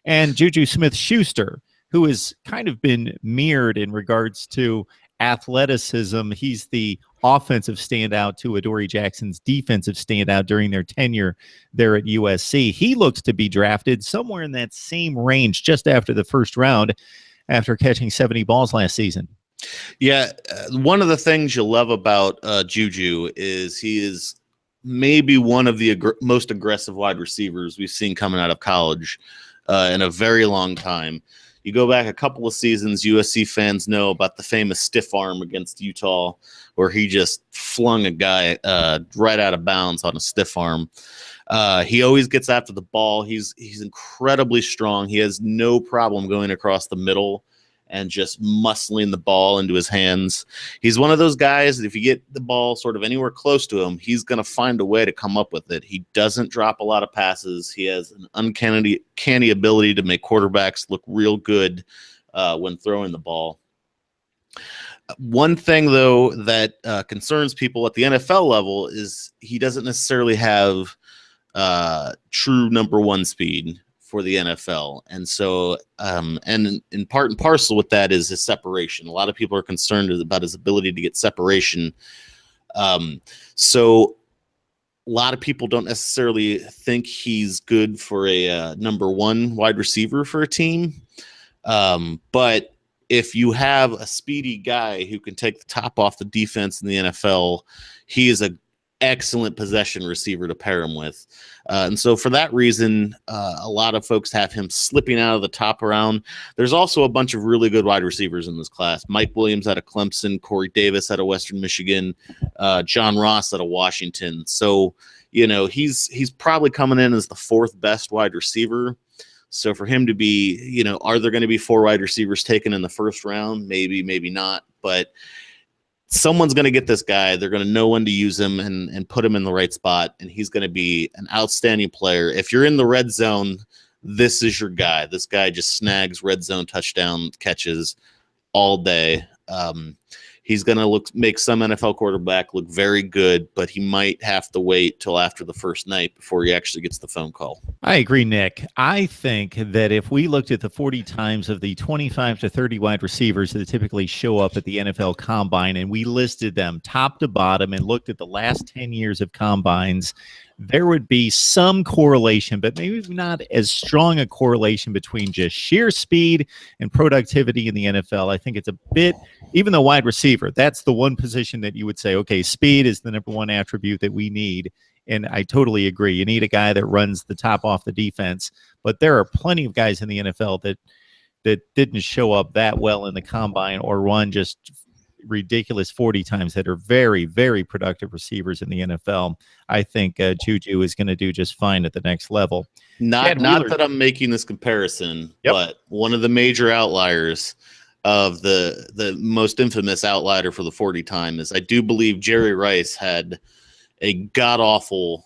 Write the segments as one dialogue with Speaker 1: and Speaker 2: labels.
Speaker 1: and JuJu Smith-Schuster, who has kind of been mirrored in regards to athleticism. He's the offensive standout to Adoree Jackson's defensive standout during their tenure there at USC. He looks to be drafted somewhere in that same range just after the first round after catching 70 balls last season.
Speaker 2: Yeah, one of the things you love about JuJu is he is maybe one of the most aggressive wide receivers we've seen coming out of college in a very long time. You go back a couple of seasons, USC fans know about the famous stiff arm against Utah, where he just flung a guy right out of bounds on a stiff arm. He always gets after the ball. He's incredibly strong. He has no problem going across the middle and just muscling the ball into his hands. He's one of those guys that if you get the ball sort of anywhere close to him, he's going to find a way to come up with it. He doesn't drop a lot of passes. He has an uncanny ability to make quarterbacks look real good when throwing the ball. One thing, though, that concerns people at the NFL level is he doesn't necessarily have true number one speed for the NFL. And so, and in part and parcel with that is his separation. A lot of people are concerned about his ability to get separation. So a lot of people don't necessarily think he's good for a number one wide receiver for a team. But if you have a speedy guy who can take the top off the defense in the NFL, he is an excellent possession receiver to pair him with. And so for that reason, a lot of folks have him slipping out of the top round. There's also a bunch of really good wide receivers in this class. Mike Williams out of Clemson, Corey Davis out of Western Michigan, John Ross out of Washington. So, you know, he's probably coming in as the fourth best wide receiver. So for him to be, you know, are there going to be four wide receivers taken in the first round? Maybe, maybe not. But someone's going to get this guy. They're going to know when to use him and put him in the right spot, and he's going to be an outstanding player. If you're in the red zone, this is your guy. This guy just snags red zone touchdown catches all day. He's going to make some NFL quarterback look very good, but he might have to wait till after the first night before he actually gets the phone call.
Speaker 1: I agree, Nick. I think that if we looked at the 40 times of the 25 to 30 wide receivers that typically show up at the NFL Combine, and we listed them top to bottom and looked at the last 10 years of combines, there would be some correlation, but maybe not as strong a correlation between just sheer speed and productivity in the NFL. I think it's a bit, even though wide receiver, that's the one position that you would say, okay, speed is the number one attribute that we need. And I totally agree. You need a guy that runs the top off the defense, but there are plenty of guys in the NFL that didn't show up that well in the combine or run just ridiculous 40 times that are very, very productive receivers in the NFL. I think JuJu is going to do just fine at the next level.
Speaker 2: Not that I'm making this comparison, but one of the major outliers of the most infamous outlier for the 40 time is I do believe Jerry Rice had a god-awful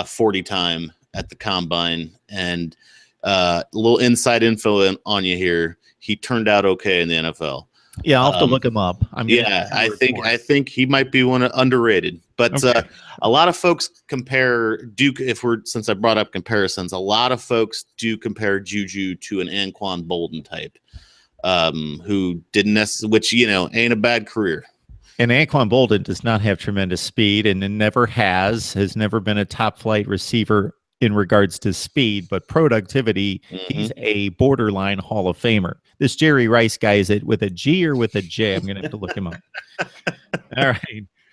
Speaker 2: 40 time at the combine. And a little inside info on you here. He turned out okay in the NFL.
Speaker 1: Yeah, I'll have to look him up.
Speaker 2: I think he might be one underrated. But okay. A lot of folks compare Duke. Since I brought up comparisons, a lot of folks do compare JuJu to an Anquan Bolden type, who didn't necessarily, which ain't a bad career.
Speaker 1: And Anquan Bolden does not have tremendous speed, and never has never been a top flight receiver in regards to speed, but productivity, he's a borderline Hall of Famer. This Jerry Rice guy, is it with a G or with a J? I'm going to have to look him up. All right.